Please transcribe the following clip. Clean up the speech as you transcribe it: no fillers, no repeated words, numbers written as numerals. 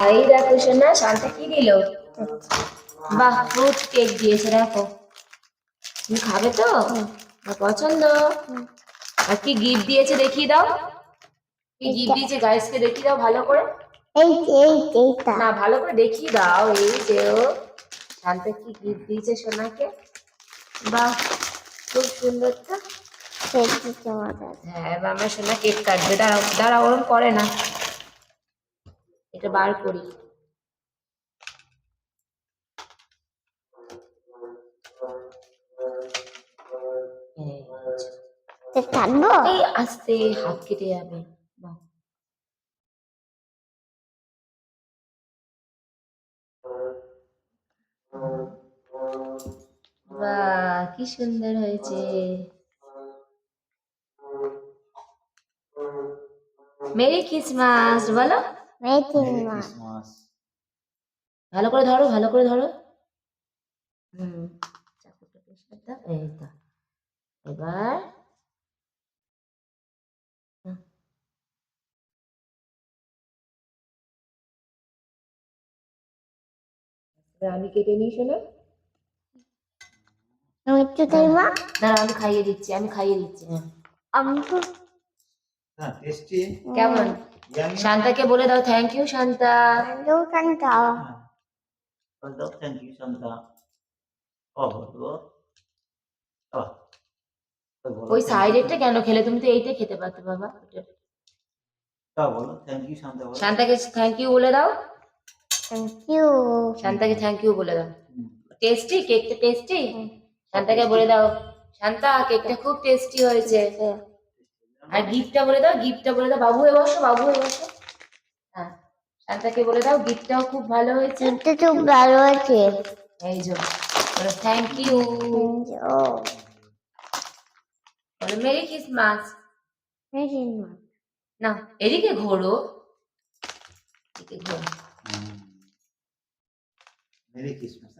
এই দেখো সোনা, শান্তা কি দিল? বাহ, ফ্রুট কেক দিয়েছে দেখো। তুমি খাবে তো? পছন্দ? আর কি গিফট দিয়েছে দেখিয়ে দাও। কি গিফট দিয়েছে গাইসকে দেখিয়ে দাও ভালো করে। এইটা না, ভালো করে দেখিয়ে দাও। এই যে ও শান্তা কি গিফট দিয়েছে সোনাকে। বাহ, খুব সুন্দর তো। হ্যাঁ, এবার আমার সোনা কেক কাটবে। দাঁড়াও দাঁড়াও, ওরম করে না, এটা বার করি। কাটবো এই আস্তে, হাত কেটে যাবে। বাহ, বাহ, কি সুন্দর হয়েছে। মেরি ক্রিসমাস বলো। Merry merry Christmas. ক্রিসমাস। ভালো করে ধরো, ভালো করে ধরো। চাকুটা পরিষ্কার দাও। এই তো, এবার আমি কেটে নিই শোনো। একটু তাই মা দাঁড়াও, আমি খাইয়ে দিচ্ছি, আমি খাইয়ে দিচ্ছি। হ্যাঁ, আমি তো হ্যাঁ, টেস্টি। কেমন? শান্তাকে বলে দাও থ্যাংক ইউ শান্তা। দোকানটা বলতো থ্যাংক ইউ শান্তা। ও বলো। ও বলো ওই thank you সাইডেরটা শান্তা। কেন খেলে? তুমি তো এইটাই খেতে পারতো বাবা। বলো থ্যাংক ইউ শান্তা বলো। শান্তাকে থ্যাংক ইউ বলে দাও। Thank you. শান্তাকে থ্যাংক ইউ বলে দাও। হুম। টেস্টি, কেকটা টেস্টি। শান্তাকে বলে দাও শান্তা কেকটা খুব টেস্টি হয়েছে। আর গিফটটা বলে দাও, গিফটটা বলে দাও। বাবু হয়ে বসো, বাবু হয়ে বসো। হ্যাঁ, শান্তাকে বলে দাও গিফটটাও খুব ভালো হয়েছে। এটা তো ভালো আছে। এই যে বলো থ্যাংক ইউ, বলো মেরি ক্রিসমাস। না, এদিকে ঘোরো, এদিকে ঘোরো। Merry Christmas.